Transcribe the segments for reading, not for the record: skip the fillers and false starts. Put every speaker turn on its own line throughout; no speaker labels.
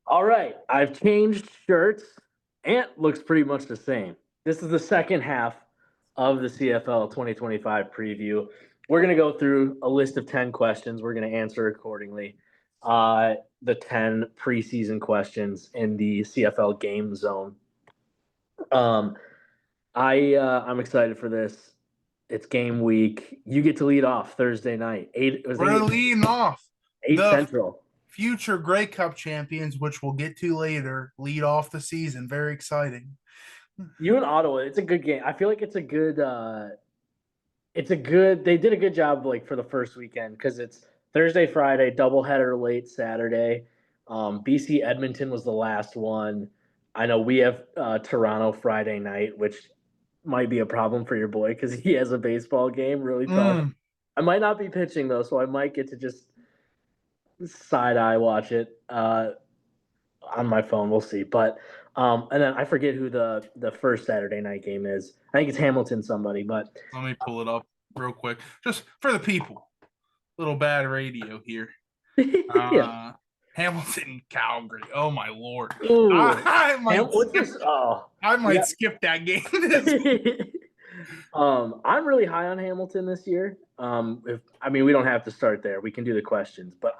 All right, I've changed shirts. Ant looks pretty much the same. This is the second half of the CFL 2025 preview. We're going to go through a list of 10 questions. We're going to answer accordingly. The 10 preseason questions in the CFL Game Zone. Um, I'm excited for this. It's game week. You get to lead off Thursday night.
We're leading off.
8
The
Central.
future Grey Cup champions, which we'll get to later, lead off the season. Very exciting.
You and Ottawa, it's a good game. I feel like they did a good job like for the first weekend because it's Thursday, Friday, doubleheader late Saturday. BC Edmonton was the last one. I know we have Toronto Friday night, which might be a problem for your boy because he has a baseball game really tough. I might not be pitching though, so I might get to just side eye watch it on my phone. We'll see. But and then I forget who the first Saturday night game is. I think it's Hamilton somebody, but
Let me pull it up real quick. Just for the people. Little bad radio here.
yeah.
Hamilton, Calgary. Oh my lord.
Ooh.
I might
What's this? Oh,
I might
yeah.
skip that game.
I'm really high on Hamilton this year. We don't have to start there. We can do the questions. But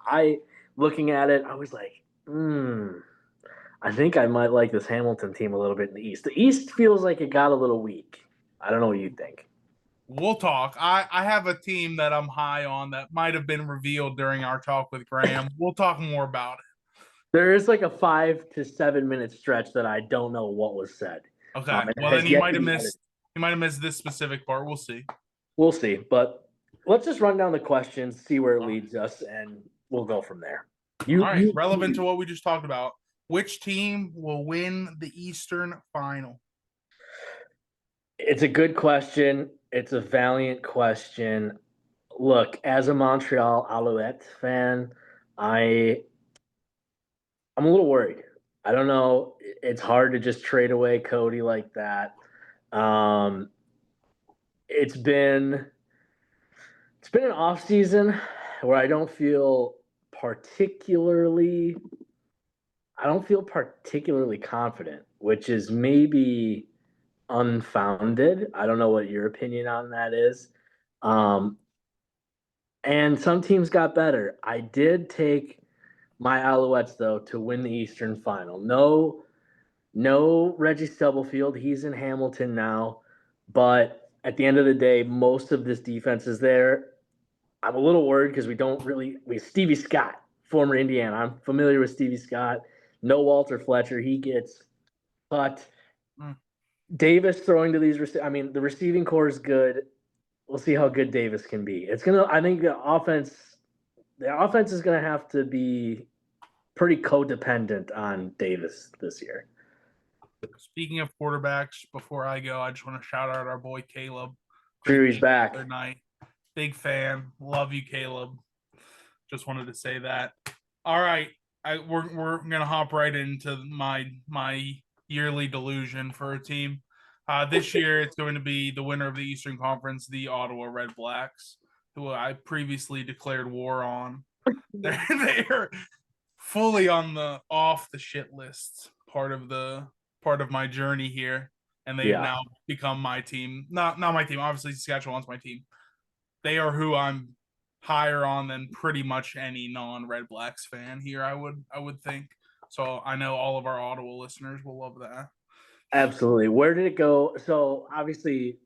looking at it, I was like, I think I might like this Hamilton team a little bit in the East. The East feels like it got a little weak. I don't know what you think.
We'll talk. I have a team that I'm high on that might have been revealed during our talk with Graham. We'll talk more about it.
There is like a 5 to 7 minute stretch that I don't know what was said.
Okay. Well, then you might have missed. You might have missed this specific part. We'll see.
We'll see. But let's just run down the questions, see where it leads us, and we'll go from there.
All right. Relevant to what we just talked about. Which team will win the Eastern Final?
It's a good question. It's a valiant question. Look, as a Montreal Alouettes fan, I'm a little worried. I don't know. It's hard to just trade away Cody like that. Um, it's been an off season where I don't feel particularly confident, which is maybe unfounded. I don't know what your opinion on that is. Um, and some teams got better. I did take my Alouettes though to win the Eastern Final. No Reggie Stubblefield. He's in Hamilton now, but at the end of the day, most of this defense is there. I'm a little worried because we Stevie Scott, former Indiana. I'm familiar with Stevie Scott. No Walter Fletcher. He gets cut. Davis throwing to these. The receiving core is good. We'll see how good Davis can be. I think the offense is gonna have to be pretty codependent on Davis this year.
Speaking of quarterbacks, before I go, I just want to shout out our boy Caleb.
Drew's back.
Night. Big fan. Love you, Caleb. Just wanted to say that. All right. We're gonna hop right into my yearly delusion for a team. This year it's going to be the winner of the Eastern Conference, the Ottawa Red Blacks, who I previously declared war on. They're fully on the off the shit list part of my journey here, and they've now become my team. Not my team. Obviously, Saskatchewan's my team. They are who I'm higher on than pretty much any non-Red Blacks fan here. I would think. So I know all of our Ottawa listeners will love that.
Absolutely. Where did it go? So obviously,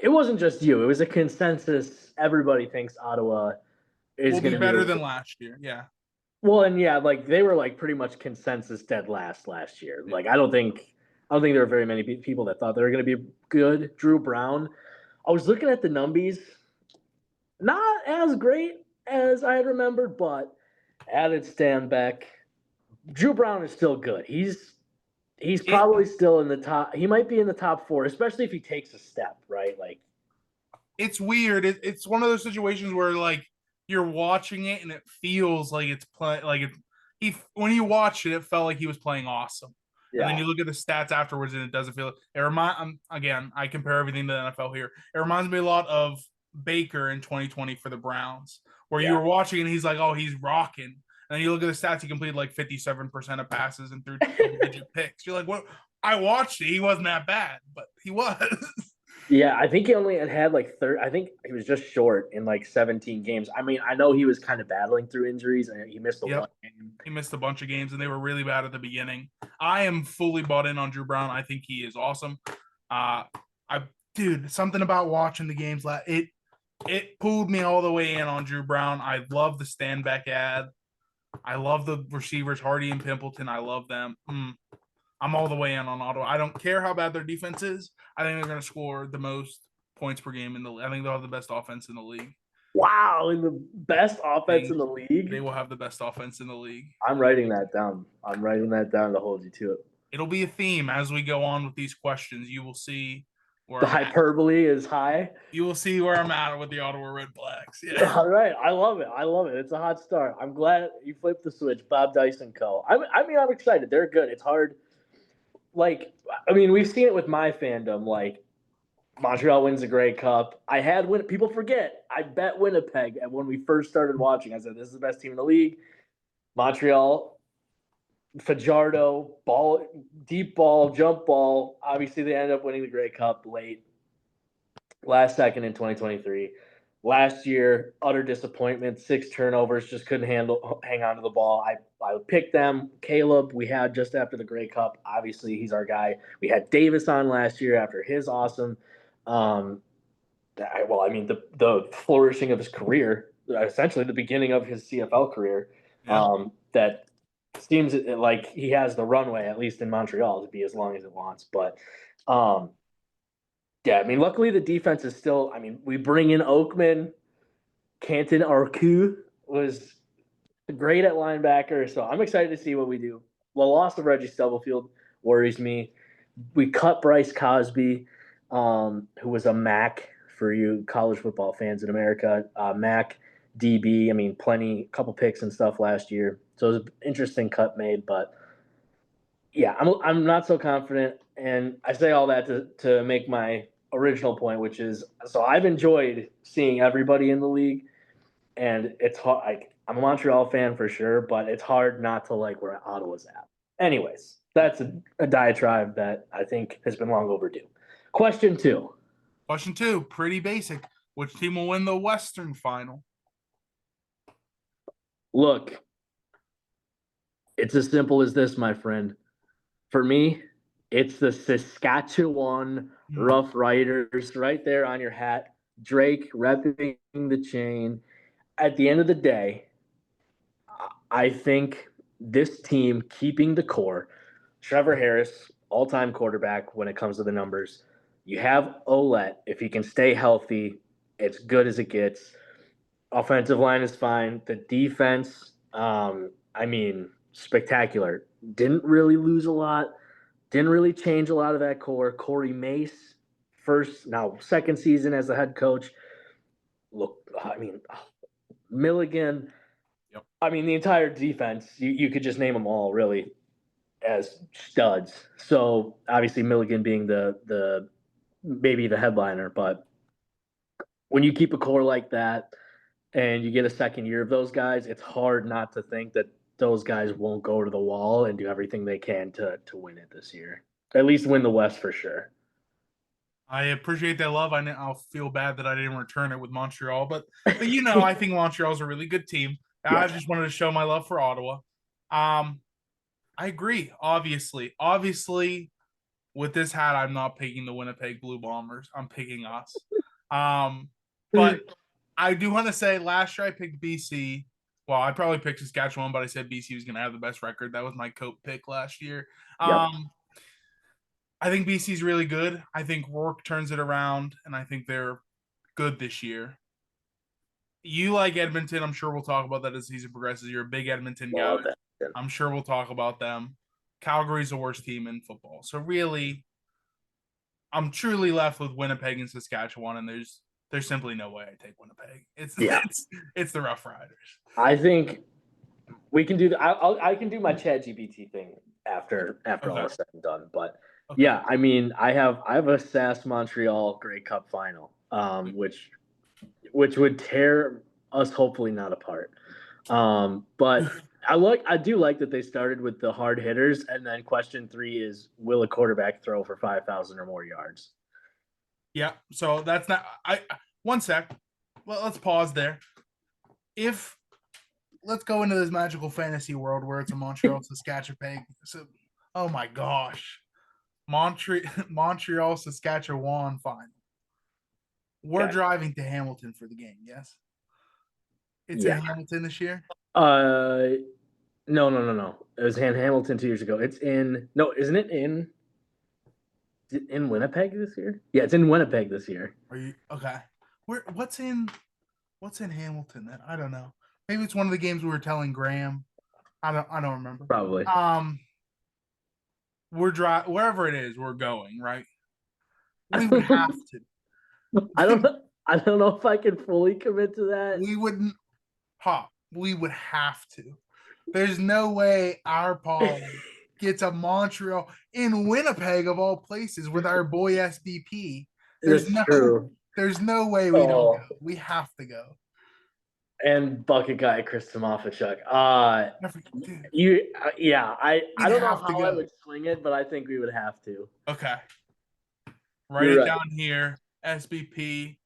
it wasn't just you. It was a consensus. Everybody thinks Ottawa is going to
be better than last year. Yeah.
Well, and yeah, like they were like pretty much consensus dead last year. Like I don't think there were very many people that thought they were going to be good. Drew Brown. I was looking at the numbies. Not as great as I had remembered, but added Stanback. Drew Brown is still good. He's probably still in the top. He might be in the top 4, especially if he takes a step, right? Like
it's weird. It's one of those situations where like you're watching it and it feels like it's play like when you watch it, it felt like he was playing awesome. Yeah. And then you look at the stats afterwards and it doesn't feel again, I compare everything to the NFL here. It reminds me a lot of Baker in 2020 for the Browns, where you were watching and he's like, oh, he's rocking. And then you look at the stats, he completed like 57% of passes and threw double-digit picks. You're like, what? I watched it. He wasn't that bad, but he was.
Yeah, I think he only had like I think he was just short in like 17 games. I mean, I know he was kind of battling through injuries and he missed the
Yep.
one game.
He missed a bunch of games and they were really bad at the beginning. I am fully bought in on Drew Brown. I think he is awesome. I dude, something about watching the games it pulled me all the way in on Drew Brown. I love the stand back ad. I love the receivers, Hardy and Pimpleton. I love them. I'm all the way in on Ottawa. I don't care how bad their defense is. I think they're going to score the most points per game in the. I think they'll have the best offense in the league.
Wow, in the best offense in the league.
They will have the best offense in the league.
I'm writing that down. I'm writing that down to hold you to it.
It'll be a theme as we go on with these questions. You will see where
the hyperbole is high.
You will see where I'm at with the Ottawa Red Blacks. Yeah.
All right. I love it. I love it. It's a hot start. I'm glad you flipped the switch. Bob Dyson Co. I mean, I'm excited. They're good. It's hard. Like, I mean, we've seen it with my fandom. Like, Montreal wins the Grey Cup. People forget. I bet Winnipeg. And when we first started watching, I said, this is the best team in the league. Montreal, Fajardo, deep ball, jump ball. Obviously, they ended up winning the Grey Cup last second in 2023. Last year, utter disappointment, 6 turnovers, just couldn't hang on to the ball. I picked them. Caleb, we had just after the Grey Cup. Obviously, he's our guy. We had Davis on last year after his awesome, the flourishing of his career, essentially the beginning of his CFL career. Yeah. That seems like he has the runway, at least in Montreal, to be as long as it wants. But yeah, I mean, luckily the defense is still. I mean, we bring in Oakman, Canton Arcu was great at linebacker, so I'm excited to see what we do. The loss of Reggie Stubblefield worries me. We cut Bryce Cosby, who was a MAC for you college football fans in America. MAC DB. I mean, couple picks and stuff last year. So it was an interesting cut made, but yeah, I'm not so confident. And I say all that to make my original point, which is, so I've enjoyed seeing everybody in the league, and it's hard. I'm a Montreal fan for sure, but it's hard not to like where Ottawa's at. Anyways, that's a diatribe that I think has been long overdue. Question two,
pretty basic. Which team will win the Western Final?
Look, it's as simple as this, my friend. For me, it's the Saskatchewan Rough Riders right there on your hat. Drake repping the chain. At the end of the day, I think this team keeping the core, Trevor Harris, all-time quarterback when it comes to the numbers. You have Ouellette. If he can stay healthy, it's good as it gets. Offensive line is fine. The defense, spectacular. Didn't really lose a lot. Didn't really change a lot of that core. Corey Mace, second season as the head coach. Milligan. Yep. I mean, the entire defense, you could just name them all really as studs. So obviously Milligan being the maybe the headliner, but when you keep a core like that and you get a second year of those guys, it's hard not to think that those guys won't go to the wall and do everything they can to win it this year. At least win the West for sure.
I appreciate that love. I'll feel bad that I didn't return it with Montreal, but I think Montreal's a really good team. I just wanted to show my love for Ottawa. I agree. Obviously, with this hat, I'm not picking the Winnipeg Blue Bombers. I'm picking us. But I do want to say last year I picked BC. Well, I probably picked Saskatchewan, but I said BC was going to have the best record. That was my coat pick last year. Yep. I think BC's really good. I think Rourke turns it around, and I think they're good this year. You like Edmonton. I'm sure we'll talk about that as the season progresses. You're a big Edmonton guy. I'm sure we'll talk about them. Calgary's the worst team in football. So really, I'm truly left with Winnipeg and Saskatchewan, and there's simply no way I take Winnipeg. It's the Rough Riders.
I think we can do I can do my ChatGPT thing after all is said and done. But yeah, I mean, I have a SAS Montreal Grey Cup final, which would tear us hopefully not apart. But I do like that they started with the hard hitters, and then question 3 is will a quarterback throw for 5,000 or more yards?
Yeah. So that's not. I 1 sec. Well, let's pause there. If let's go into this magical fantasy world where it's a Montreal Saskatchewan. So, oh my gosh, Montreal Saskatchewan final. We're
Okay.
driving to Hamilton for the game. Yes, it's in
Yeah.
Hamilton this year.
Uh, no. It was in Hamilton 2 years ago. It's in no, isn't it in Winnipeg this year? Yeah, it's in Winnipeg this year.
Are you okay? Where? What's in Hamilton? Then I don't know. Maybe it's one of the games we were telling Graham. I don't remember.
Probably.
We're wherever it is. We're going right.
I
We would have to.
don't know. I don't know if I can fully commit to that.
We wouldn't. Pop. We would have to. There's no way our Paul gets a Montreal in Winnipeg of all places with our boy SBP.
That's true.
There's no way we don't go.
Oh,
We have to go.
and bucket guy Chris Tomofachuk.
Dude,
Yeah.
we'd
I don't know
have to
how I
go.
would swing it, but I think we would have to.
Okay. Write
You're
it
right.
down here. SBP,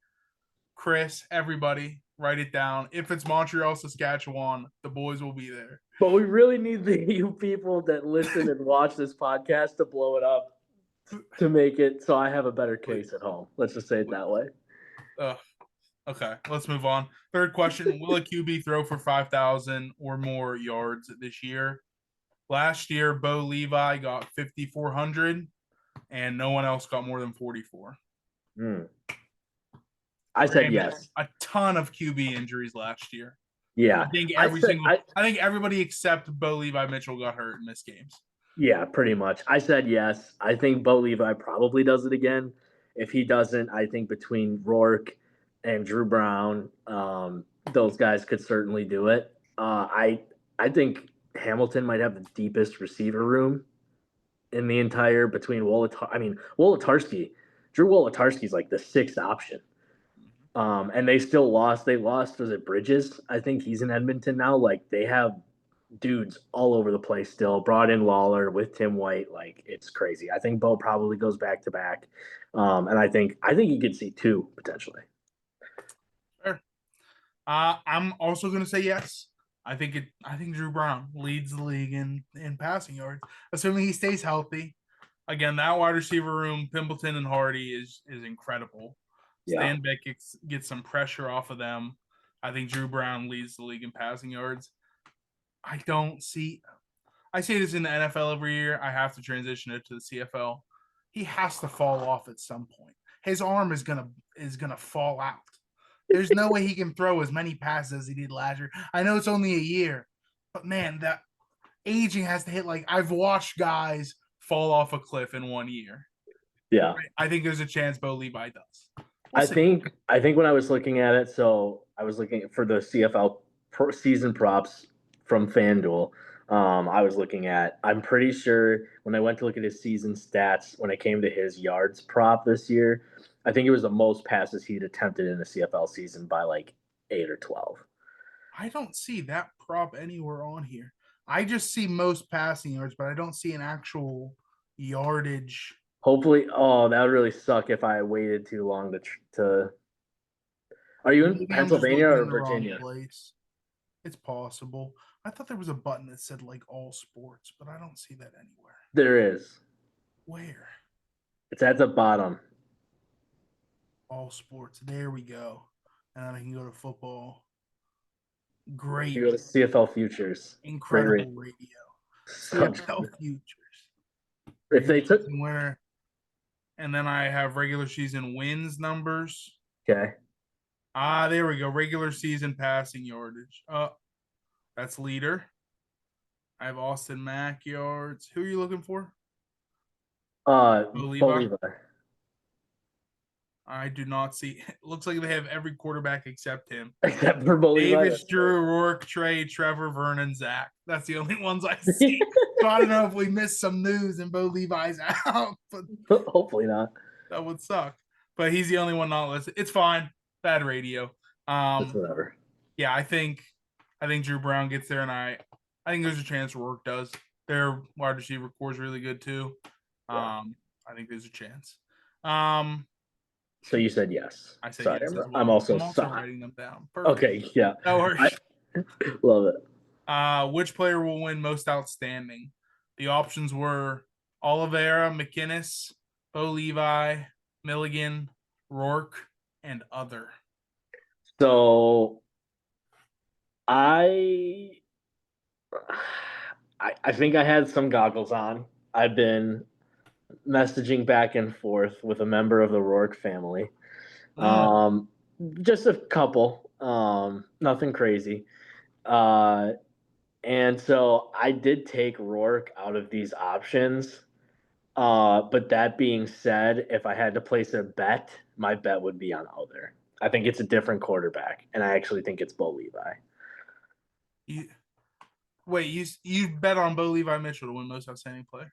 Chris, everybody, write it down. If it's Montreal, Saskatchewan, the boys will be there.
But we really need you people that listen and watch this podcast to blow it up to make it so I have a better case at home. Let's just say it that way.
Okay, let's move on. Third question: will a QB throw for 5,000 or more yards this year? Last year, Bo Levi got 5,400, and no one else got more than 44.
I said yes.
A ton of QB injuries last year.
Yeah,
I think I think everybody except Bo Levi Mitchell got hurt in missed games.
Yeah, pretty much. I said yes. I think Bo Levi probably does it again. If he doesn't, I think between Rourke and Drew Brown, those guys could certainly do it. I think Hamilton might have the deepest receiver room in the entire between Wolotarski. Drew Wolotarski's like the sixth option. And they still lost. They lost. Was it Bridges? I think he's in Edmonton now. Like they have dudes all over the place still. Brought in Lawler with Tim White. Like it's crazy. I think Bo probably goes back to back. And I think you could see 2 potentially.
Sure. I'm also going to say yes. I think Drew Brown leads the league in passing yards, assuming he stays healthy. Again, that wide receiver room, Pimpleton and Hardy is incredible.
Yeah.
Stanbeck gets some pressure off of them. I think Drew Brown leads the league in passing yards. I say this in the NFL every year. I have to transition it to the CFL. He has to fall off at some point. His arm is gonna fall out. There's no way he can throw as many passes as he did last year. I know it's only a year, but man, that aging has to hit. Like I've watched guys fall off a cliff in 1 year.
Yeah.
I think there's a chance Bo Levi does.
I think when I was looking at it, so I was looking for the CFL season props from FanDuel. I was looking at. I'm pretty sure when I went to look at his season stats, when it came to his yards prop this year, I think it was the most passes he'd attempted in a CFL season by like 8 or 12.
I don't see that prop anywhere on here. I just see most passing yards, but I don't see an actual yardage.
Hopefully, that would really suck if I waited too long to. Are you in
Maybe I'm just
Pennsylvania
looking
or
in the wrong
Virginia?
place. It's possible. I thought there was a button that said like all sports, but I don't see that anywhere.
There is.
Where?
It's at the bottom.
All sports. There we go. And then I can go to football. Great.
You go to CFL Futures.
Incredible radio. CFL Futures.
If they took
winner, and then I have regular season wins numbers.
Okay.
There we go. Regular season passing yardage. That's leader. I have Austin Mack yards. Who are you looking for?
Bolivar.
I do not see. It looks like they have every quarterback except him.
Except for Bolivar.
Davis, Drew, Rourke, Trey, Trevor, Vernon, Zach. That's the only ones I see. So I don't know if we missed some news and Bo Levi's out, but
hopefully not.
That would suck. But he's the only one not listed. It's fine. Bad radio.
It's whatever.
Yeah, I think Drew Brown gets there, and I think there's a chance Rourke does. Their wide receiver core is really good too.
Yeah.
I think there's a chance. Um,
So you said yes.
I said
Sorry,
yes as
I'm
well.
also
I'm also
sorry.
writing them down. Perfect.
Okay, yeah,
No
I
worries.
love it.
Which player will win most outstanding? The options were Oliveira, McInnes, Bo Levi, Milligan, Rourke, and other.
So I, I think I had some goggles on. I've been messaging back and forth with a member of the Rourke family.
Mm.
Um, just a couple. Nothing crazy. Uh, and so I did take Rourke out of these options. But that being said, if I had to place a bet, my bet would be on Other. I think it's a different quarterback, and I actually think it's Bo Levi.
You, wait, you bet on Bo Levi Mitchell to win most outstanding player?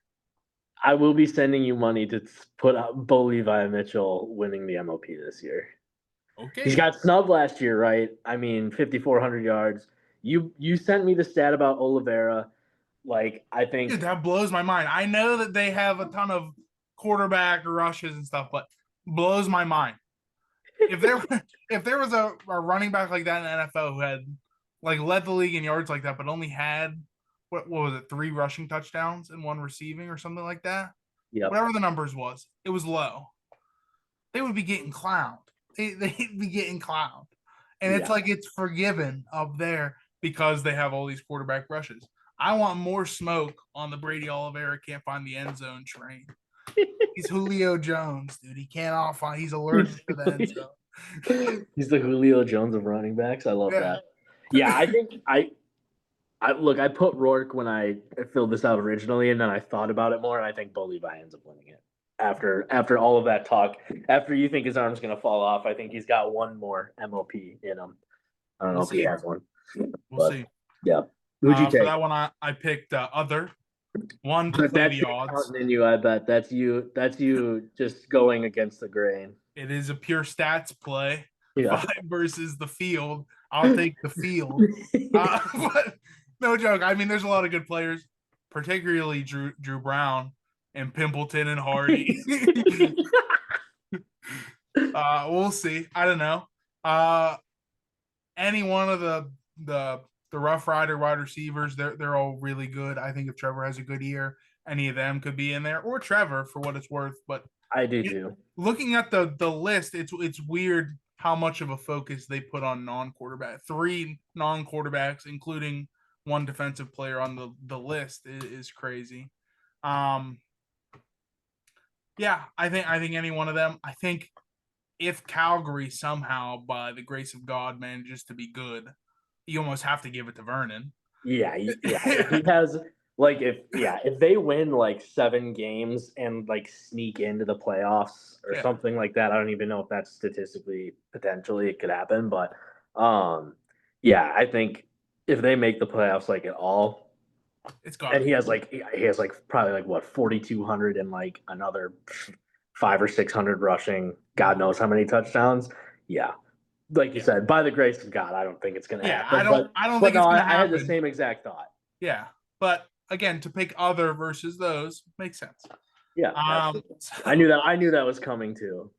I will be sending you money to put up Bo Levi Mitchell winning the MOP this year. He's
Okay.
got snubbed last year, right? I mean, 5,400 yards. You sent me the stat about Oliveira. Like, I
Dude,
think,
that blows my mind. I know that they have a ton of quarterback rushes and stuff, but blows my mind. If there if there was a running back like that in the NFL who had like led the league in yards like that, but only had what was it, 3 rushing touchdowns and 1 receiving or something like that,
yep,
whatever the numbers was, it was low. They would be getting clowned. They'd be getting clowned, and it's
yeah.
like it's forgiven up there because they have all these quarterback rushes. I want more smoke on the Brady Oliveira can't find the end zone train. He's Julio Jones, dude. He cannot find. He's allergic to the end zone.
He's the Julio Jones of running backs. I love
Yeah.
that. Yeah, I think I look. I put Rourke when I filled this out originally, and then I thought about it more, and I think Bo Levi ends up winning it after all of that talk. After you think his arm's gonna fall off, I think he's got one more MOP in him. I don't
We'll
know if he
see.
has one,
We'll
but
see.
yeah. Who'd you
For
take?
that one, I picked other one to
But
play
that's
the
the
odds.
accountant in you. I bet that's you. That's you just going against the grain.
It is a pure stats play.
Yeah.
Five versus the field. I'll take the field. But no joke. I mean, there's a lot of good players, particularly Drew Brown and Pimpleton and Hardy. We'll see. I don't know. Uh, any one of the the Rough Rider wide receivers, they're all really good. I think if Trevor has a good year, any of them could be in there, or Trevor for what it's worth. But
I do too.
looking at the list, it's weird how much of a focus they put on non-quarterback. 3 non-quarterbacks, including one defensive player on the list, is crazy. Um, yeah, I think any one of them. I think if Calgary somehow, by the grace of God, manages to be good, you almost have to give it to Vernon.
Yeah, yeah. If he has if they win like 7 games and like sneak into the playoffs or
Yeah,
something like that, I don't even know if that's statistically potentially it could happen, but um yeah, I think if they make the playoffs like at all,
it's got to
and
be.
he has like probably like what 4,200 and like another 5 or 600 rushing, God knows how many touchdowns. Yeah, like you
Yeah,
said, by the grace of God, I don't think it's going to
yeah. I
happen.
don't. I don't
But
think
no,
it's gonna
I had the
happen.
same exact thought.
Yeah, but again, to pick other versus those makes sense.
Yeah, absolutely.
So
I knew that was coming too.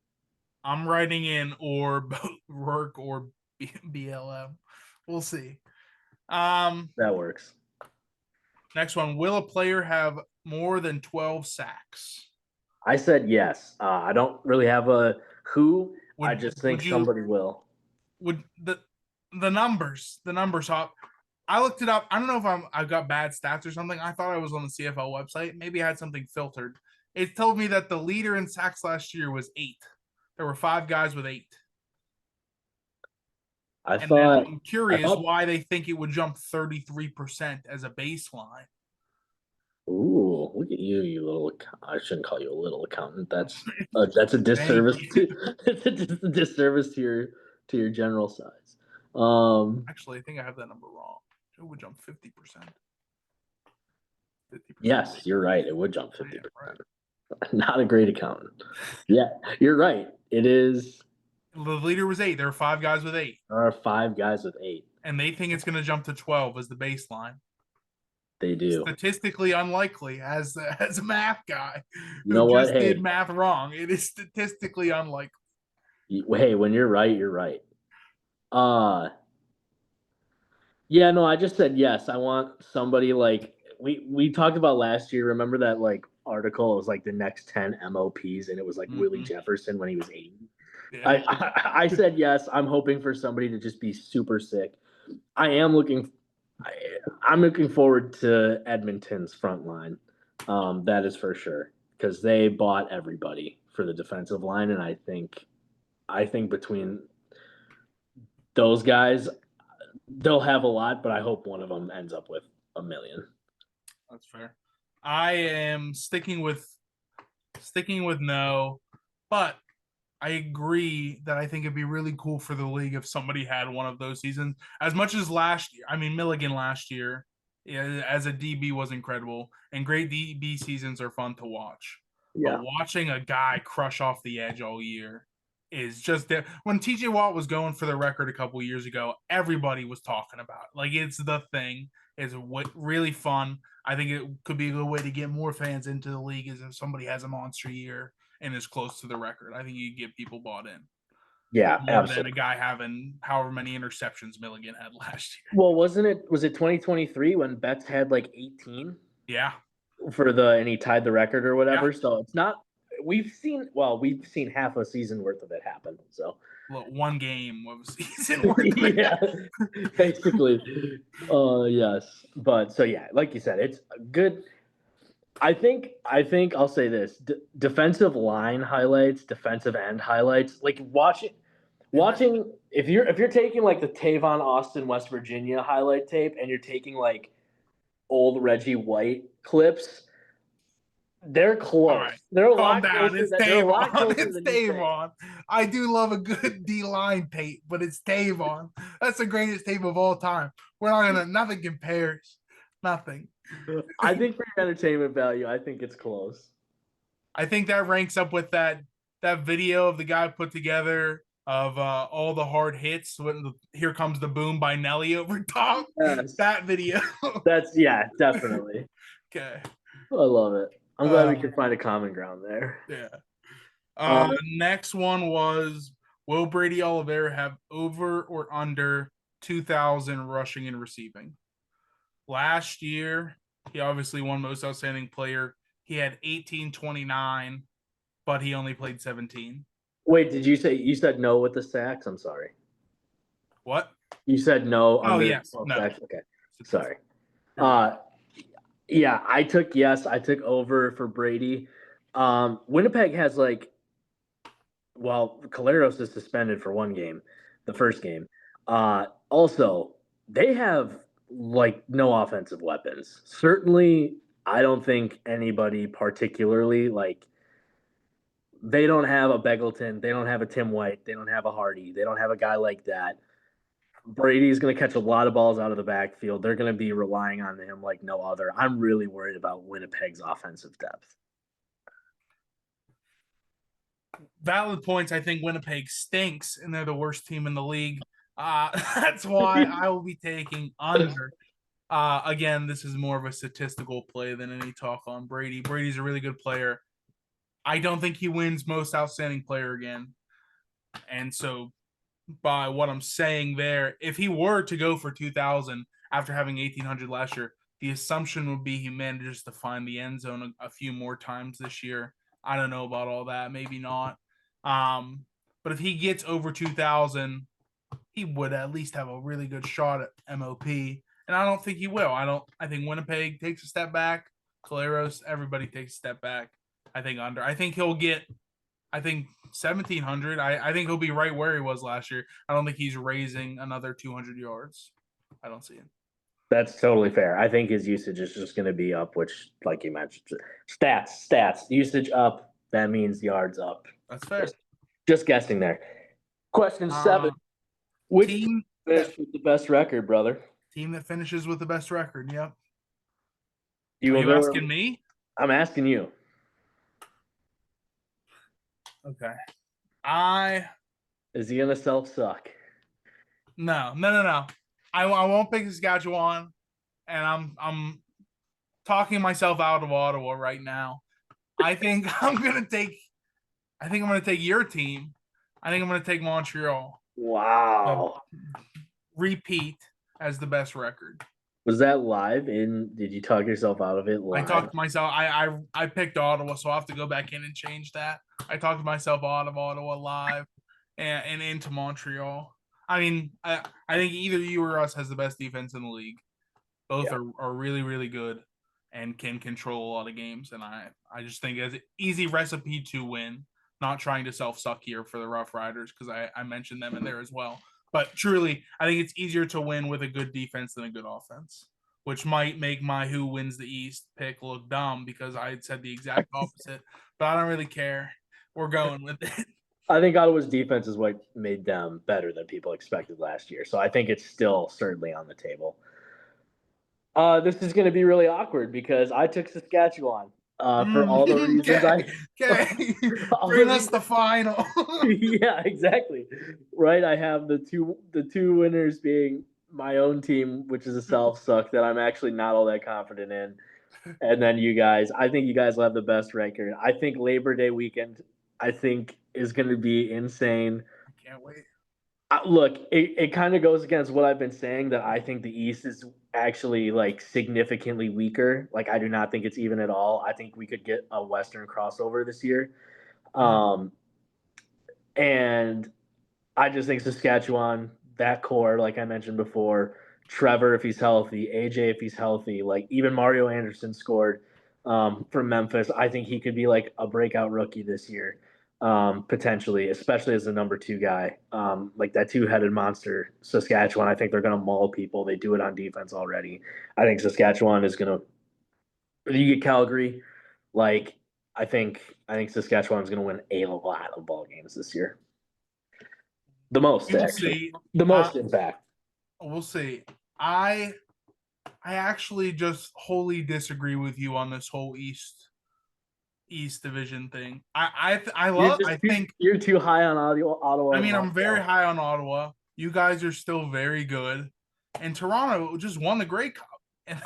I'm writing in or Rourke or BLM. We'll see. Um,
That works.
Next one. Will a player have more than 12 sacks?
I said yes. I don't really have a who. I
Would
just think
would you
somebody will.
would the numbers hop? I looked it up. I don't know if I've got bad stats or something. I thought I was on the CFL website. Maybe I had something filtered. It told me that the leader in sacks last year was 8. There were 5 guys with 8.
I
And then
thought.
I'm
I
curious
thought.
why they think it would jump 33% as a baseline.
Ooh, look at you, you little. I shouldn't call you a little accountant. That's a
Thank
disservice.
you.
It's a disservice to your general size. Um,
Actually, I think I have that number wrong. It would jump 50%. 50%.
yes, you're right. It would jump
Yeah, right.
50%. Not a great accountant. Yeah, you're right. It is.
The leader was 8. There were 5 guys with 8.
There are 5 guys with 8.
And they think it's going to jump to 12 as the baseline.
They do.
Statistically unlikely as a math guy
You
who
know what?
just did
Hey,
math wrong. It is statistically unlikely.
hey, when you're right, you're right. Uh yeah, no, I just said yes. I want somebody like we talked about last year. Remember that like article? It was like the next 10 MOPs, and it was like Willie
Mm-hmm.
Jefferson when he was 80.
Yeah.
I said yes. I'm hoping for somebody to just be super sick. I am looking. I, I'm looking forward to Edmonton's front line. That is for sure because they bought everybody for the defensive line, and I think between those guys, they'll have a lot. But I hope one of them ends up with a million.
That's fair. I am sticking with no, but I agree that I think it'd be really cool for the league if somebody had one of those seasons. As much as last year, I mean Milligan last year, as a DB was incredible, and great DB seasons are fun to watch. But
Yeah,
watching a guy crush off the edge all year is just there. When TJ Watt was going for the record a couple years ago, everybody was talking about it. Like it's the thing. It's what really fun. I think it could be a good way to get more fans into the league is if somebody has a monster year and is close to the record. I think you get people bought in
yeah,
more than a
absolutely.
guy having however many interceptions Milligan had last year.
Well, wasn't it? Was it 2023 when Betts had like 18
Yeah,
for the and he tied the record or
yeah.
whatever? So it's not. We've seen half a season worth of it happen. So
Look, one game of season worth of
yeah,
it.
basically. Yes, but so yeah, like you said, it's good. I think I'll say this: defensive line highlights, defensive end highlights. Like watching if you're taking like the Tavon Austin West Virginia highlight tape, and you're taking like old Reggie White clips, they're
All
close.
right,
They're a
calm
lot
down.
closer.
It's
They're a lot
Tavon.
closer
It's
than you think.
Tavon. I do love a good D line tape, but it's Tavon. That's the greatest tape of all time. We're not gonna. Nothing compares. Nothing.
I think for your entertainment value, I think it's close.
I think that ranks up with that video of the guy put together of all the hard hits when Here Comes the Boom by Nelly over top.
Yes,
That video.
that's yeah, definitely.
Okay.
I love it. I'm glad we
Uh,
could find a common ground there.
yeah.
Um,
Next one was, will Brady Oliveira have over or under 2,000 rushing and receiving? Last year, he obviously won most outstanding player. He had 1829, but he only played 17.
wait, did you said no with the sacks? I'm sorry.
What?
You said no
Oh,
under
yes.
12
No.
sacks. Okay, sorry.
You're good.
Uh, yeah, I took yes. I took over for Brady. Winnipeg has like, well, Caleros is suspended for one game, the first game. Also, they have like no offensive weapons. Certainly, I don't think anybody particularly like they don't have a Beggleton, they don't have a Tim White, they don't have a Hardy, they don't have a guy like that. Brady's going to catch a lot of balls out of the backfield. They're going to be relying on him like no other. I'm really worried about Winnipeg's offensive depth.
Valid points. I think Winnipeg stinks and they're the worst team in the league. That's why I will be taking under. Again, this is more of a statistical play than any talk on Brady. Brady's a really good player. I don't think he wins most outstanding player again. And so, by what I'm saying there, if he were to go for 2,000 after having 1,800 last year, the assumption would be he manages to find the end zone a few more times this year. I don't know about all that. Maybe not. Um, but if he gets over 2,000, he would at least have a really good shot at MOP. And I don't think he will. I think Winnipeg takes a step back. Caleros, everybody takes a step back. I think under. I think he'll get, I think 1,700. I think he'll be right where he was last year. I don't think he's raising another 200 yards. I don't see it.
That's totally fair. I think his usage is just going to be up, which, like you mentioned, stats, usage up. That means yards up.
That's fair.
Just guessing there. Question
Uh,
7: which team
team that
finished with the best record, brother?
team that finishes with the best record. Yep.
You
Are
will
you
go.
asking me?
I'm asking you.
Okay. I
Is he gonna self suck?
no. I won't pick Saskatchewan, and I'm talking myself out of Ottawa right now. I think I'm gonna take. I think I'm gonna take your team. I think I'm gonna take Montreal. The
Wow.
repeat as the best record.
Was that live? Did you talk yourself out of it
I
live?
talked myself. I picked Ottawa, so I'll have to go back in and change that. I talked myself out of Ottawa live and into Montreal. I mean, I think either you or us has the best defense in the league. Both
Yeah.
are really really good and can control a lot of games. And I just think it's an easy recipe to win. Not trying to self suck here for the Rough Riders because I mentioned them in there as well. But truly, I think it's easier to win with a good defense than a good offense, which might make my who wins the East pick look dumb because I had said the exact opposite. But I don't really care. We're going with it.
I think Ottawa's defense is what made them better than people expected last year. So I think it's still certainly on the table. This is going to be really awkward because I took Saskatchewan for all the reasons
Okay,
I,
okay.
all the
Bring us the
reasons.
final.
Yeah, exactly. Right. I have the two winners being my own team, which is a self suck that I'm actually not all that confident in, and then you guys. I think you guys will have the best record. I think Labor Day weekend. I think is going to be insane.
I can't wait.
Look, it kind of goes against what I've been saying that I think the East is actually like significantly weaker. Like I do not think it's even at all. I think we could get a Western crossover this year. Um, and I just think Saskatchewan, that core, like I mentioned before, Trevor if he's healthy, AJ if he's healthy, like even Mario Anderson scored from Memphis. I think he could be like a breakout rookie this year, potentially, especially as the number two guy. Like that two-headed monster, Saskatchewan. I think they're going to maul people. They do it on defense already. I think Saskatchewan is going to. You get Calgary, like I think Saskatchewan's going to win a lot of ball games this year. The most,
We will
actually.
see.
The most, in fact.
We'll see. I I actually just wholly disagree with you on this whole East Division thing. I
You're
love.
just
I think.
you're too high on Ottawa
I
and
mean, I'm very
Montreal.
high on Ottawa. You guys are still very good, and Toronto just won the Grey Cup, and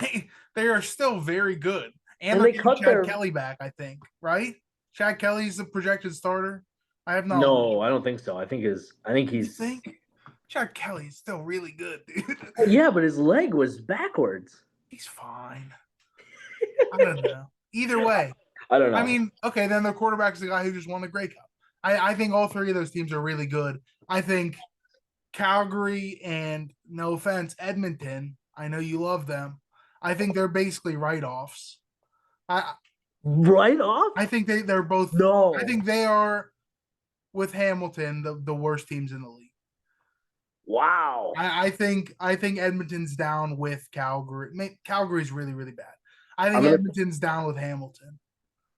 they are still very good. And
And
they're
they
getting
cut
Chad
their.
Kelly back. I think right. Chad Kelly's the projected starter. I have not.
No, I don't think so. I think
You
he's.
think Chad Kelly's still really good, dude?
Yeah, but his leg was backwards.
He's fine. I don't know. Either way,
I don't
I
know.
mean, okay, then their quarterback is the guy who just won the Grey Cup. I think all three of those teams are really good. I think Calgary and no offense, Edmonton. I know you love them. I think they're basically write-offs. I
Right off?
I think they're both. I
No.
think they are with Hamilton the worst teams in the league.
Wow.
I think Edmonton's down with Calgary. Calgary's really really bad. I
I'm
think
gonna.
Edmonton's down with Hamilton.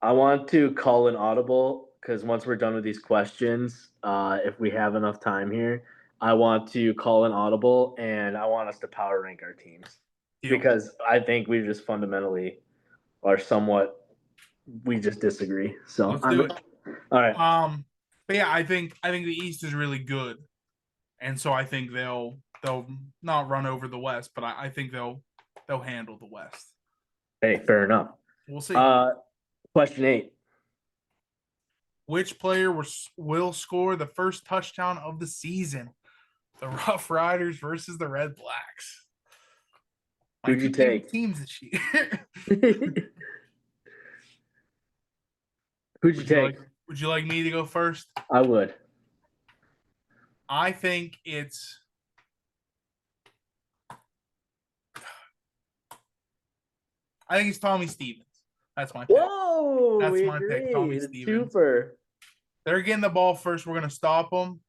I want to call an audible because once we're done with these questions, if we have enough time here, I want to call an audible and I want us to power rank our teams
Deal.
because I think we just fundamentally are somewhat we just disagree. So
Let's
I'm
do
all
it.
right.
But yeah, I think the East is really good, and so I think they'll not run over the West, but I think they'll handle the West.
Hey, fair enough.
We'll see.
Uh, question 8.
Which player will score the first touchdown of the season? The Rough Riders versus the Red Blacks. My
Who'd
two
you
favorite
take?
teams this year.
Who'd you
would you
take?
like Would you like me to go first?
I would.
I think it's Tommy Stevens. That's my pick.
Whoa,
That's
we
my pick, Tommy
agree. The
Stevens.
twofer.
They're getting the ball first. We're gonna stop them.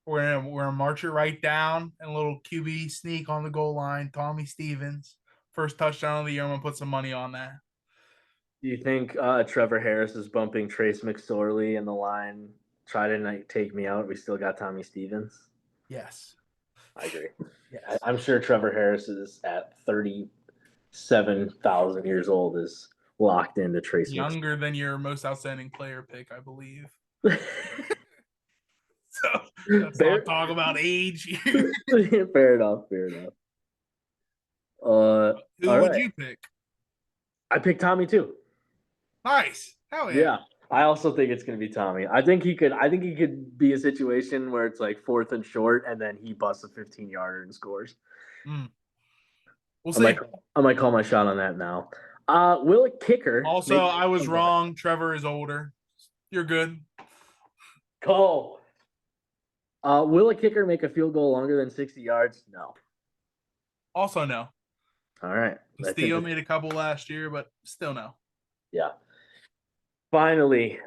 We're gonna march it right down and a little QB sneak on the goal line. Tommy Stevens, first touchdown of the year. I'm gonna put some money on that.
Do you think Trevor Harris is bumping Trace McSorley in the line? Try to like, take me out. We still got Tommy Stevens.
Yes.
I agree.
Yes.
I'm sure Trevor Harris is at 37,000 years old is locked into Trace McSorley.
Younger than your most outstanding player pick, I believe. So let's not talk about age here.
Fair enough. Fair enough.
Who
All
would
right.
you pick?
I picked Tommy too.
Nice. Hell yeah.
Yeah. I also think it's going to be Tommy. I think he could be a situation where it's like fourth and short and then he busts a 15-yarder and scores.
Mm. We'll
I might
see.
I might call my shot on that now. Will a kicker
Also,
make
I was
oh, go ahead.
wrong. Trevor is older. You're good.
Cole. Will a kicker make a field goal longer than 60 yards? No.
Also, no.
All right. I think
Castillo made a couple last year, but still no.
yeah. Finally,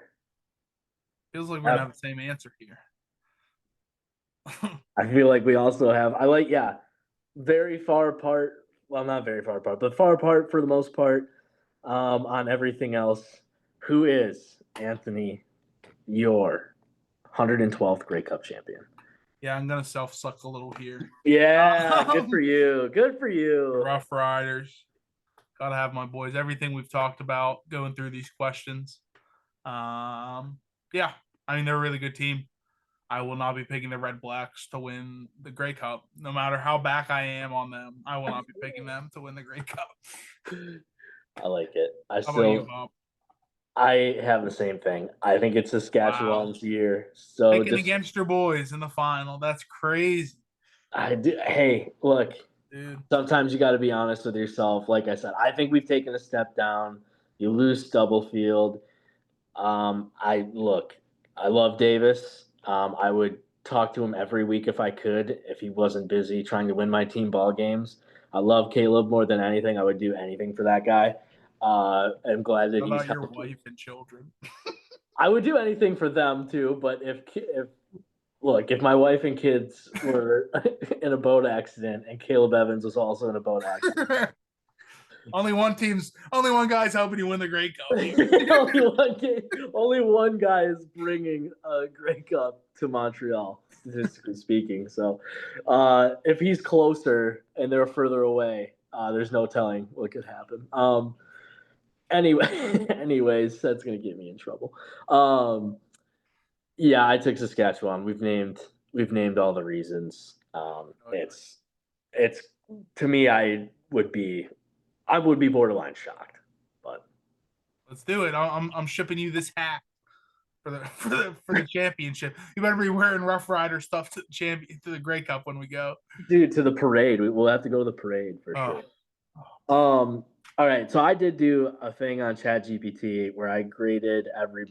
Feels like we're gonna
have,
have the same answer here.
I feel like we also have I like yeah, very far apart. Well, not very far apart, but far apart for the most part on everything else. Who is Anthony, your 112th Grey Cup champion?
Yeah, I'm gonna self suck a little here.
Yeah, good for
The
you. Good for you.
Rough Riders. Gotta have my boys. Everything we've talked about going through these questions. Yeah, I mean they're a really good team. I will not be picking the Red Blacks to win the Grey Cup, no matter how back I am on them. I will not be picking them to win the Grey Cup.
I like it.
How about you, Bob?
I have the same thing. I think it's
Wow,
Saskatchewan's year. So
picking
just
against your boys in the final. That's crazy,
I do. Hey, look.
dude.
Sometimes you got to be honest with yourself. Like I said, I think we've taken a step down. You lose Stubblefield. I look. I love Davis. I would talk to him every week if I could. If he wasn't busy trying to win my team ball games. I love Caleb more than anything. I would do anything for that guy. I'm glad that
What
he's
about your
healthy.
wife and children?
I would do anything for them too. But if look, if my wife and kids were in a boat accident and Caleb Evans was also in a boat accident,
Only one guy's helping you win the Grey Cup here.
only one guy is bringing a Grey Cup to Montreal, statistically speaking. So, if he's closer and they're further away, there's no telling what could happen. Anyways, that's gonna get me in trouble. Yeah, I took Saskatchewan. We've named all the reasons.
Oh, yeah.
It's to me, I would be borderline shocked, but
Let's do it. I'm shipping you this hat for the championship. You better be wearing Rough Rider stuff to the champion to the Grey Cup when we go.
dude, to the parade, we'll have to go to the parade for
Oh,
sure. All right, so I did do a thing on ChatGPT where I graded every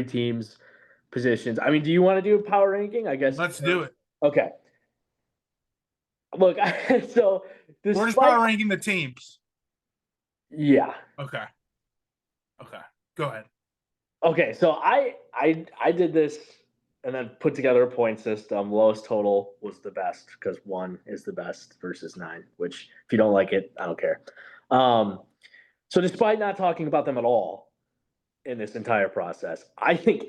team's positions. I mean, do you want to do a power ranking? I guess.
let's do it.
Okay. Look, so
We're just
despite
power ranking the teams.
yeah.
Okay. Okay. Go ahead.
Okay, so I did this and then put together a point system. Lowest total was the best because 1 is the best versus 9. Which, if you don't like it, I don't care. Um, so, despite not talking about them at all in this entire process, I think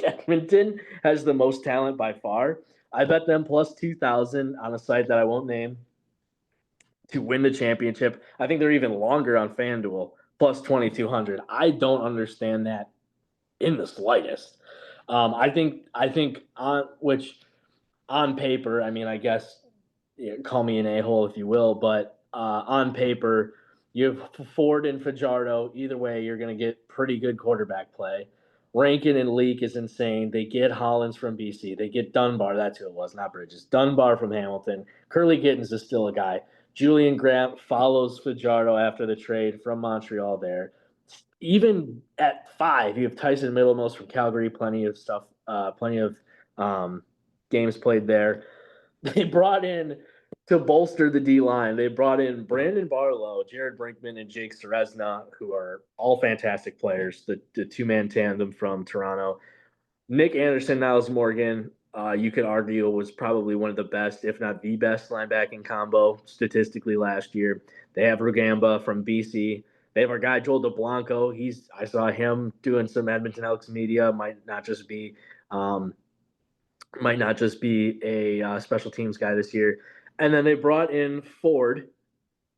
Edmonton has the most talent by far. I bet them plus 2,000 on a site that I won't name to win the championship. I think they're even longer on FanDuel plus 2,200. I don't understand that in the slightest. I think on paper, I mean, I guess call me an a hole if you will, but on paper, you have Ford and Fajardo. Either way, you're going to get pretty good quarterback play. Rankin and Leak is insane. They get Hollins from BC. They get Dunbar. That's who it was, not Bridges. Dunbar from Hamilton. Curly Gittens is still a guy. Julian Grant follows Fajardo after the trade from Montreal there. Even at 5, you have Tyson Middlemost from Calgary. Plenty of stuff, plenty of games played there. They brought in to bolster the D line. They brought in Brandon Barlow, Jared Brinkman, and Jake Seresna, who are all fantastic players. The 2-man tandem from Toronto. Nick Anderson, Niles Morgan, you could argue was probably one of the best, if not the best, linebacking combo statistically last year. They have Rugamba from BC. They have our guy Joel DeBlanco. I saw him doing some Edmonton Elks media. Um, might not just be a special teams guy this year. And then they brought in Ford,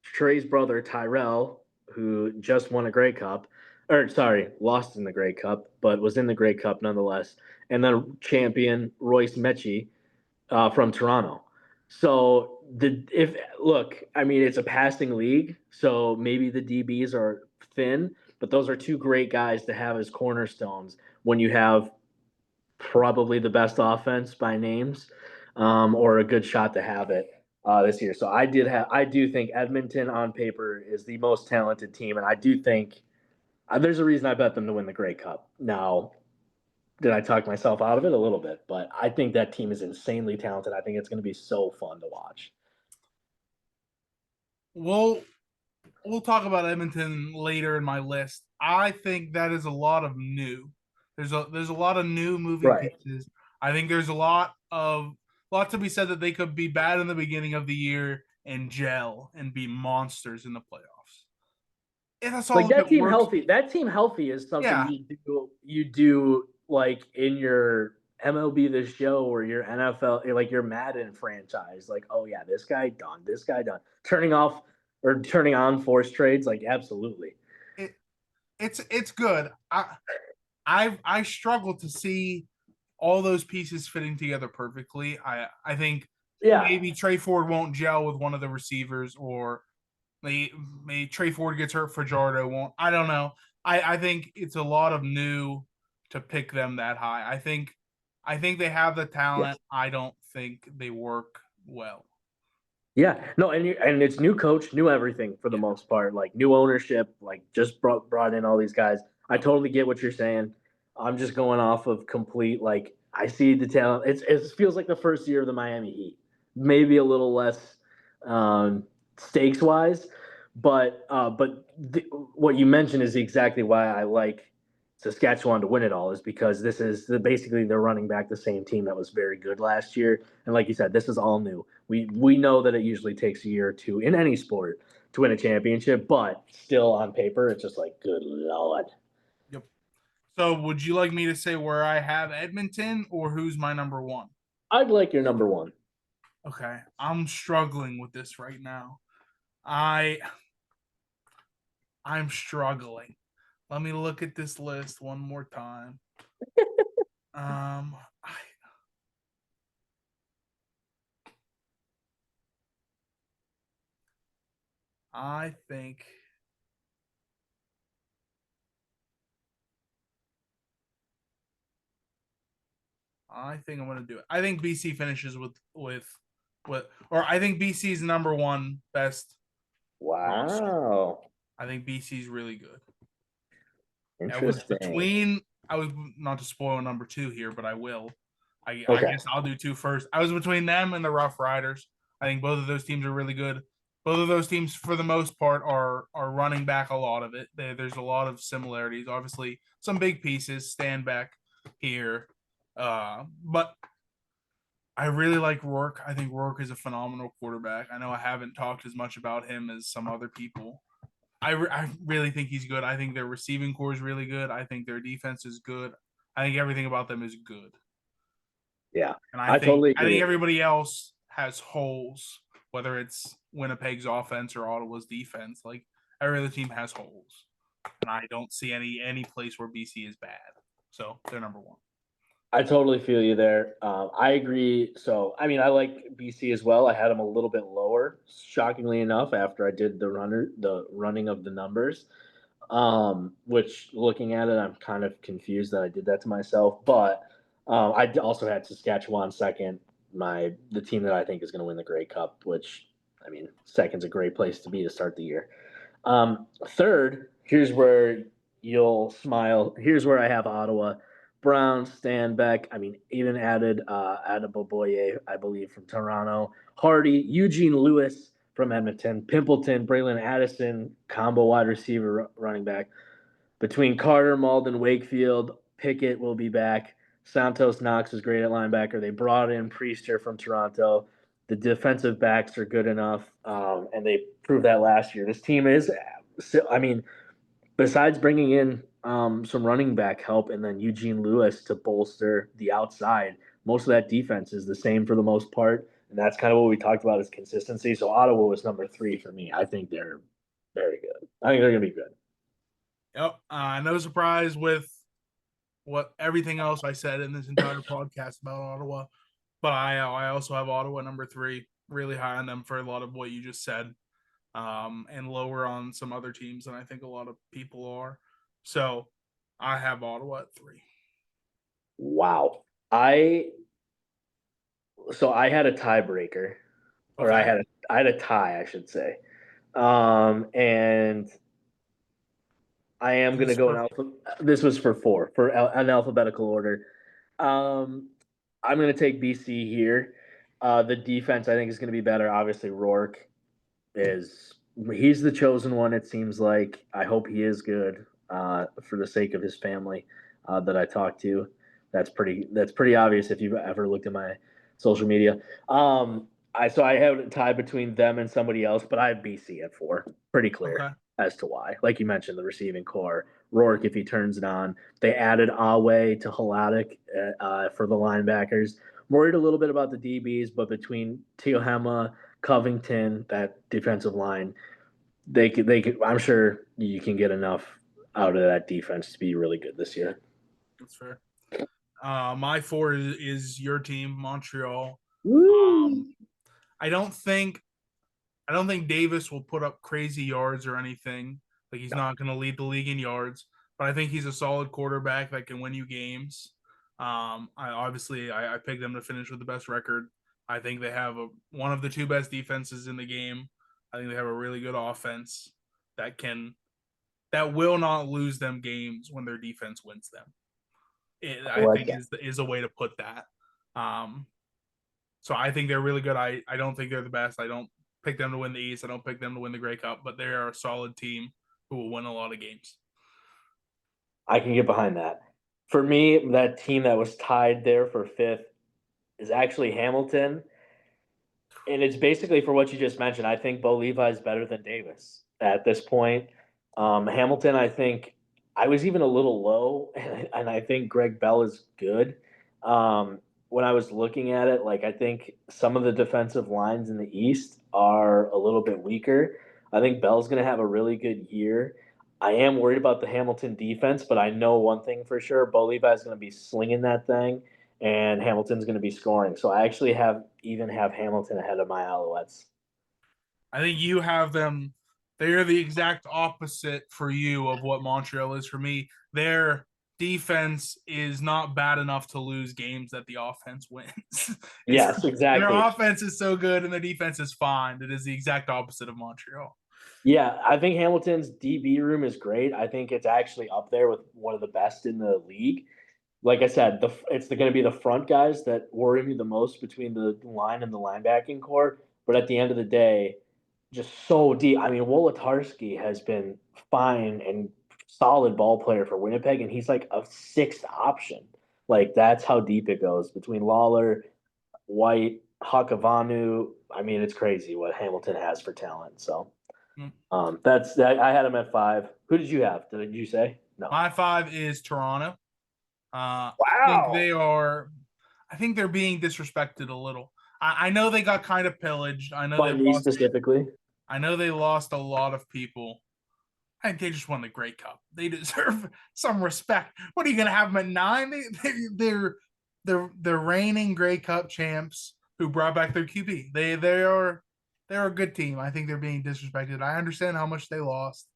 Trey's brother Tyrell, who just won a Grey Cup, or sorry, lost in the Grey Cup, but was in the Grey Cup nonetheless. And then champion Royce Mechie from Toronto. So if look, I mean it's a passing league, so maybe the DBs are thin, but those are two great guys to have as cornerstones when you have probably the best offense by names, or a good shot to have it this year. So I do think Edmonton on paper is the most talented team, and I do think there's a reason I bet them to win the Grey Cup. Now, did I talk myself out of it a little bit? But I think that team is insanely talented. I think it's going to be so fun to watch.
We'll we'll talk about Edmonton later in my list. I think that is a lot of new. There's a lot of new moving
Right.
pieces. I think there's a lot to be said that they could be bad in the beginning of the year and gel and be monsters in the playoffs. If that's all
Like
if it works,
that team healthy is something
yeah.
you do like in your MLB the show or your NFL, like your Madden franchise. Like, oh yeah, this guy done. Turning off or turning on force trades, like absolutely.
It it's good. I struggle to see all those pieces fitting together perfectly. I think
Yeah.
maybe Trey Ford won't gel with one of the receivers, or maybe Trey Ford gets hurt, Fajardo won't. I don't know. I think it's a lot of new to pick them that high. I think they have the talent.
Yes.
I don't think they work well.
Yeah, no, and it's new coach, new everything for the
Yeah.
most part, like new ownership, like just brought in all these guys. I
Yep.
totally get what you're saying. I'm just going off of complete like I see the talent. It feels like the first year of the Miami Heat, maybe a little less um, stakes wise, but what you mentioned is exactly why I like Saskatchewan to win it all is because this is basically they're running back the same team that was very good last year, and like you said, this is all new. We know that it usually takes a year or two in any sport to win a championship, but still on paper, it's just like, good lord.
Yep. So, would you like me to say where I have Edmonton or who's my number one?
I'd like your number one.
Okay, I'm struggling with this right now. I I'm struggling. Let me look at this list one more time. Um, I, I think I'm gonna do it. I think BC finishes or I think BC's number one best roster.
Wow,
I think BC's really good. I was
interesting.
between I was not to spoil number two here, but I will. I
Okay,
guess I'll do two first. I was between them and the Rough Riders. I think both of those teams are really good. Both of those teams, for the most part, are running back a lot of it. There's a lot of similarities. Obviously, some big pieces stand back here, but I really like Rourke. I think Rourke is a phenomenal quarterback. I know I haven't talked as much about him as some other people. I really think he's good. I think their receiving core is really good. I think their defense is good. I think everything about them is good.
yeah,
And
I totally
I think
agree.
everybody else has holes, whether it's Winnipeg's offense or Ottawa's defense. Like every other team has holes. And I don't see any place where BC is bad. So they're number one.
I totally feel you there. I agree. So, I mean, I like BC as well. I had them a little bit lower, shockingly enough, after I did the running of the numbers. Which looking at it, I'm kind of confused that I did that to myself. But I also had Saskatchewan second, the team that I think is going to win the Grey Cup. Which, I mean, second's a great place to be to start the year. Third, here's where you'll smile. Here's where I have Ottawa. Brown, Stanbeck. I mean, even added Adeboboye, I believe, from Toronto. Hardy, Eugene Lewis from Edmonton. Pimpleton, Braylon Addison, combo wide receiver running back. Between Carter, Malden, Wakefield, Pickett will be back. Santos Knox is great at linebacker. They brought in Priester from Toronto. The defensive backs are good enough, and they proved that last year. This team is, I mean, besides bringing in some running back help and then Eugene Lewis to bolster the outside, most of that defense is the same for the most part. And that's kind of what we talked about is consistency. So Ottawa was number three for me. I think they're very good. I think they're going to be good.
Yep. No surprise with what everything else I said in this entire podcast about Ottawa. But I also have Ottawa number three. really high on them for a lot of what you just said, and lower on some other teams than I think a lot of people are. So I have Ottawa at 3.
Wow. I I had a tiebreaker, or
Okay.
I had a tie, I should say. And I am
Is
gonna
this
go in
for
alpha. This was for four for an alphabetical order. Um, I'm gonna take BC here. The defense I think is gonna be better. Obviously, Rourke is he's the chosen one. It seems like. I hope he is good. For the sake of his family, that I talked to. That's pretty obvious if you've ever looked at my social media. I have a tie between them and somebody else, but I have BC at 4. Pretty clear
okay?
as to why. Like you mentioned, the receiving core, Rourke if he turns it on. They added Awe to Halatic for the linebackers. Worried a little bit about the DBs, but between Teohema, Covington, that defensive line, they could. I'm sure you can get enough out of that defense to be really good this year.
That's fair. My 4 is your team, Montreal.
Woo!
Um, I don't think I don't think Davis will put up crazy yards or anything. Like he's
No,
not going to lead the league in yards, but I think he's a solid quarterback that can win you games. I picked them to finish with the best record. I think they have one of the two best defenses in the game. I think they have a really good offense that can that will not lose them games when their defense wins them.
I
I
like
think
that.
is a way to put that. Um, so I think they're really good. I don't think they're the best. I don't pick them to win the East. I don't pick them to win the Grey Cup, but they are a solid team who will win a lot of games.
I can get behind that. For me, that team that was tied there for fifth is actually Hamilton. And it's basically for what you just mentioned. I think Bo Levi is better than Davis at this point. Hamilton, I think I was even a little low, and I think Greg Bell is good. When I was looking at it, like I think some of the defensive lines in the East are a little bit weaker. I think Bell's going to have a really good year. I am worried about the Hamilton defense, but I know one thing for sure: Bo Levi is going to be slinging that thing and Hamilton's going to be scoring. So I actually have Hamilton ahead of my Alouettes.
I think you have them. They are the exact opposite for you of what Montreal is for me. Their defense is not bad enough to lose games that the offense wins. it's
Yes,
their
exactly.
offense is so good and their defense is fine. It is the exact opposite of Montreal.
Yeah, I think Hamilton's DB room is great. I think it's actually up there with one of the best in the league. Like I said, it's going to be the front guys that worry me the most between the line and the linebacking core. But at the end of the day, just so deep. I mean, Wolotarski has been fine and solid ball player for Winnipeg, and he's like a sixth option. Like that's how deep it goes between Lawler, White, Hakavanu. I mean, it's crazy what Hamilton has for talent. So
Mm.
that's that. I had him at 5. Who did you have? Did you say no?
My 5 is Toronto. I think
Wow.
they are. I think they're being disrespected a little. I know they got kind of pillaged.
By me specifically.
I know they lost a lot of people. And they just won the Grey Cup. They deserve some respect. What are you going to have them at 9? They're reigning Grey Cup champs who brought back their QB. They're a good team. I think they're being disrespected. I understand how much they lost.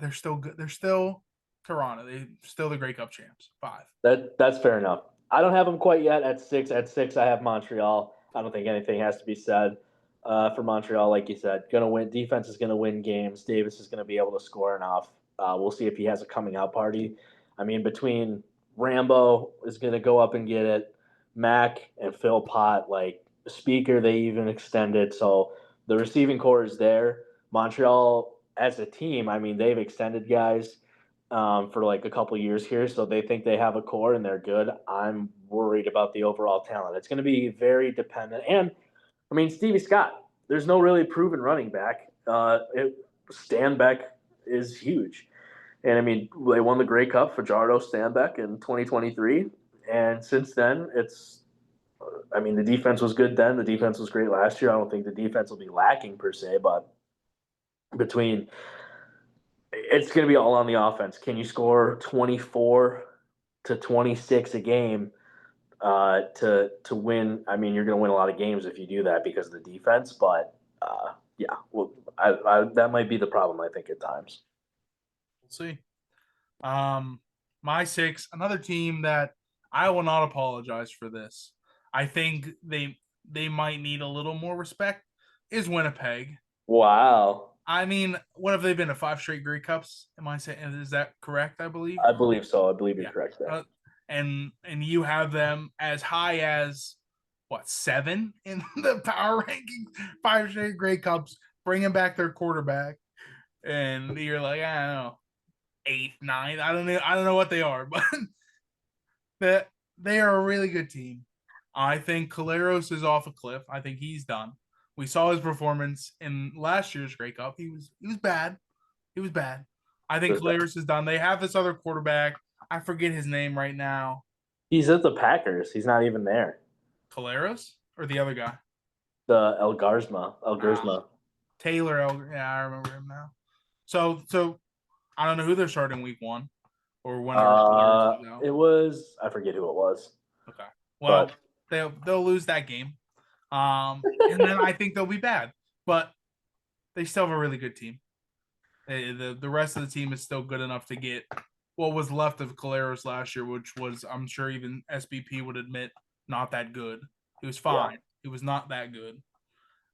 They're still good. They're still Toronto. They still the Grey Cup champs. 5.
That's fair enough. I don't have them quite yet at 6. At 6, I have Montreal. I don't think anything has to be said for Montreal. Like you said, gonna win. Defense is gonna win games. Davis is gonna be able to score enough. We'll see if he has a coming out party. I mean, between Rambo is gonna go up and get it, Mac and Phil Pott, like Speaker, they even extended. So the receiving core is there. Montreal as a team, I mean, they've extended guys for like a couple years here, so they think they have a core and they're good. I'm worried about the overall talent. It's going to be very dependent. And I mean, Stevie Scott, there's no really proven running back. Stanbeck is huge. And I mean, they won the Grey Cup for Jardo Stanbeck in 2023. And since then, I mean, the defense was good then. The defense was great last year. I don't think the defense will be lacking per se, but between it's going to be all on the offense. Can you score 24 to 26 a game? to win. I mean, you're going to win a lot of games if you do that because of the defense. But yeah, well, that might be the problem. I think at times.
We'll see. My six, another team that I will not apologize for this. I think they might need a little more respect is Winnipeg.
Wow,
I mean, what have they been? A five straight Grey Cups? Am I saying is that correct? I believe.
I believe so. I believe you're
Yeah.
correct there.
And you have them as high as what, seven in the power rankings? Five straight Grey Cups, bringing back their quarterback, and you're like, I don't know, eighth, ninth. I don't know. I don't know what they are, but that they are a really good team. I think Caleros is off a cliff. I think he's done. We saw his performance in last year's Grey Cup. He was bad. He was bad. I think
Just that.
Caleros is done. They have this other quarterback. I forget his name right now.
He's at the Packers. He's not even there.
Caleros or the other guy?
The El Garzma. El
Ah,
Garzma.
Taylor. Yeah, I remember him now. So I don't know who they're starting week one or whenever Caleros is out.
It was I forget who it was,
Okay. Well,
but
they'll lose that game. And then I think they'll be bad, but they still have a really good team. The rest of the team is still good enough to get what was left of Caleros last year, which was, I'm sure even SBP would admit, not that good. He was
yeah,
fine. He was not that good.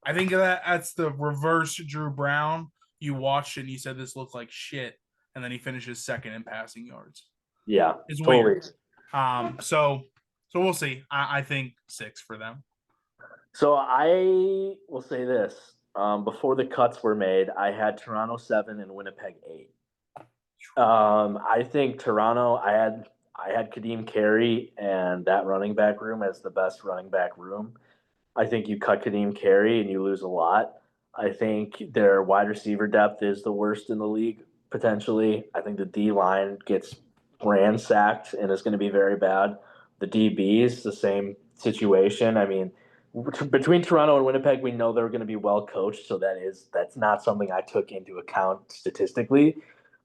I think that's the reverse Drew Brown. You watched and you said this looked like shit, and then he finishes second in passing yards.
yeah,
It's
totally.
weird. So we'll see. I think six for them.
So I will say this: before the cuts were made, I had Toronto 7 and Winnipeg 8. I think Toronto. I had Kadeem Carey and that running back room as the best running back room. I think you cut Kadeem Carey and you lose a lot. I think their wide receiver depth is the worst in the league potentially. I think the D line gets ransacked and is going to be very bad. The DBs, the same situation. I mean, between Toronto and Winnipeg, we know they're going to be well coached, so that's not something I took into account statistically.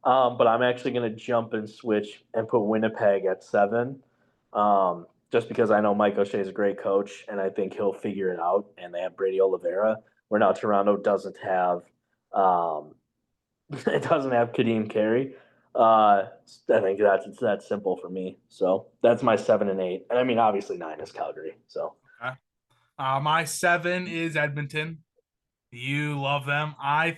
But I'm actually going to jump and switch and put Winnipeg at 7. Just because I know Mike O'Shea is a great coach and I think he'll figure it out. And they have Brady Oliveira, where now Toronto doesn't have it doesn't have Kadeem Carey. I think that's that simple for me. So that's my 7 and 8. And I mean, obviously 9 is Calgary. So
Okay. My seven is Edmonton. You love them. I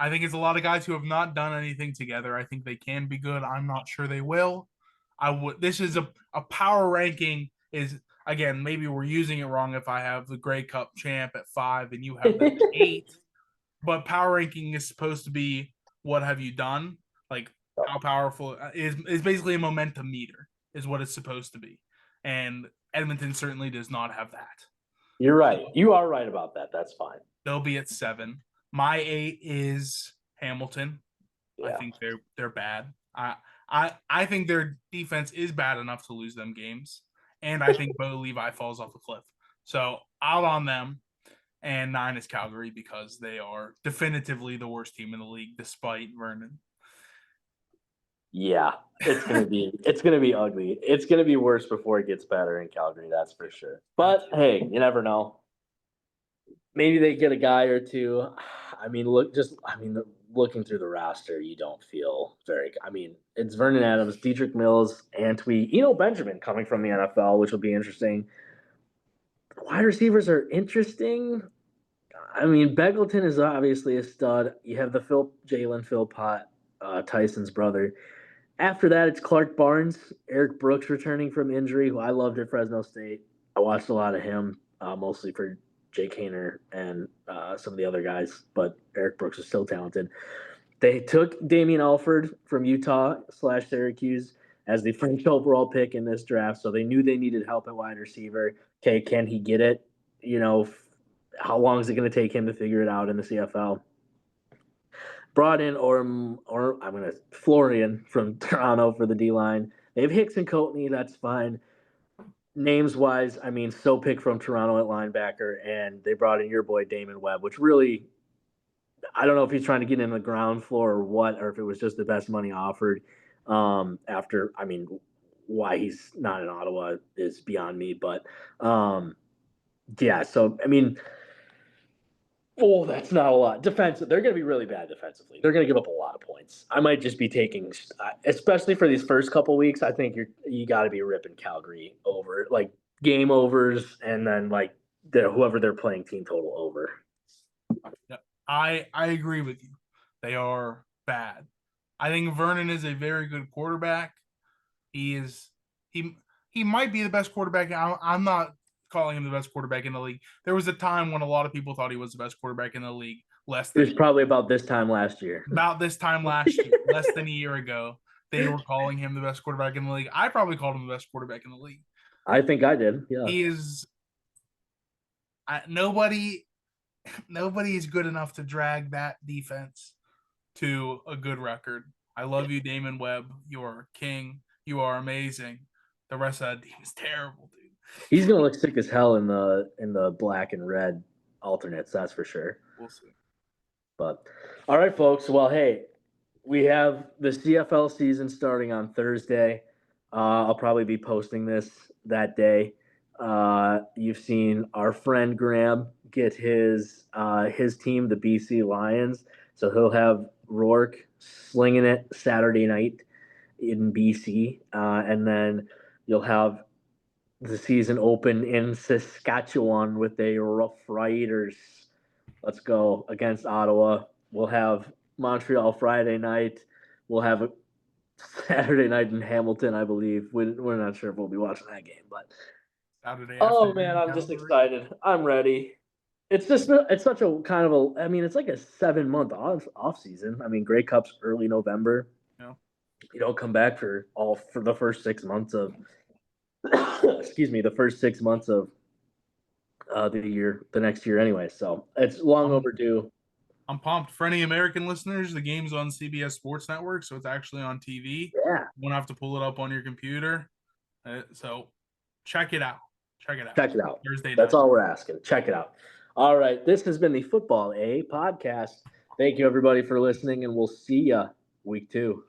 think it's a lot of guys who have not done anything together. I think they can be good. I'm not sure they will. I would. This is a power ranking. Is again, maybe we're using it wrong if I have the Grey Cup champ at 5 and you have them at 8. But power ranking is supposed to be what have you done? Like how powerful is basically a momentum meter is what it's supposed to be. And Edmonton certainly does not have that.
you're right. You are right about that. That's fine.
They'll be at 7. My 8 is Hamilton. I
Yeah.
think they're bad. I think their defense is bad enough to lose them games, and I think Bo Levi falls off a cliff. So out on them. And 9 is Calgary because they are definitively the worst team in the league, despite Vernon.
Yeah. It's gonna be ugly. It's gonna be worse before it gets better in Calgary, that's for sure. But hey, you never know. Maybe they get a guy or two. I mean, looking through the roster, you don't feel very. I mean, it's Vernon Adams, Dietrich Mills, Antwi, Benjamin coming from the NFL, which will be interesting. Wide receivers are interesting. I mean, Beggleton is obviously a stud. You have the Jalen Philpott, Tyson's brother. After that, it's Clark Barnes, Eric Brooks returning from injury, who I loved at Fresno State. I watched a lot of him, mostly for Jake Hayner and some of the other guys, but Eric Brooks is still talented. They took Damian Alford from Utah/Syracuse as the first overall pick in this draft, so they knew they needed help at wide receiver. Okay, can he get it? How long is it going to take him to figure it out in the CFL? Brought in or I'm gonna Florian from Toronto for the D line. They have Hicks and Coatney, that's fine. Names wise, I mean, Sopick from Toronto at linebacker, and they brought in your boy Damon Webb, which really I don't know if he's trying to get in the ground floor or what, or if it was just the best money offered. After I mean, why he's not in Ottawa is beyond me. But yeah, so I mean, oh, that's not a lot. Defensive, they're going to be really bad defensively. They're going to give up a lot of points. I might just be taking, especially for these first couple weeks. I think you got to be ripping Calgary over, like game overs, and then like whoever they're playing team total over.
Yeah, I agree with you. They are bad. I think Vernon is a very good quarterback. He is he might be the best quarterback. I'm not calling him the best quarterback in the league. There was a time when a lot of people thought he was the best quarterback in the league.
It was probably about this time last year.
About this time last year, less than a year ago, they were calling him the best quarterback in the league. I probably called him the best quarterback in the league.
I think I did. Yeah.
He is nobody is good enough to drag that defense to a good record. I love you, Damon Webb. You are king. You are amazing. The rest of that team is terrible, dude.
He's gonna look sick as hell in the black and red alternates. That's for sure.
We'll see.
But all right, folks. Well, hey, we have the CFL season starting on Thursday. I'll probably be posting this that day. You've seen our friend Graham get his team, the BC Lions. So he'll have Rourke slinging it Saturday night in BC, and then you'll have the season open in Saskatchewan with a Rough Riders. Let's go against Ottawa. We'll have Montreal Friday night. We'll have a Saturday night in Hamilton, I believe. We're not sure if we'll be watching that game, but
Saturday
oh man,
afternoon,
I'm just excited. I'm ready. It's such a kind of a. I mean, it's like a 7 month off season. I mean, Grey Cup's early November.
Yeah.
You don't come back for the first 6 months of. Excuse me, the first 6 months of the next year anyway. So it's long overdue.
I'm pumped. For any American listeners, the game's on CBS Sports Network, so it's actually on TV.
Yeah.
You won't have to pull it up on your computer. So check it out.
Check it out.
Thursday night.
That's all we're asking. Check it out. All right. This has been the Football A podcast. Thank you, everybody, for listening, and we'll see you week 2.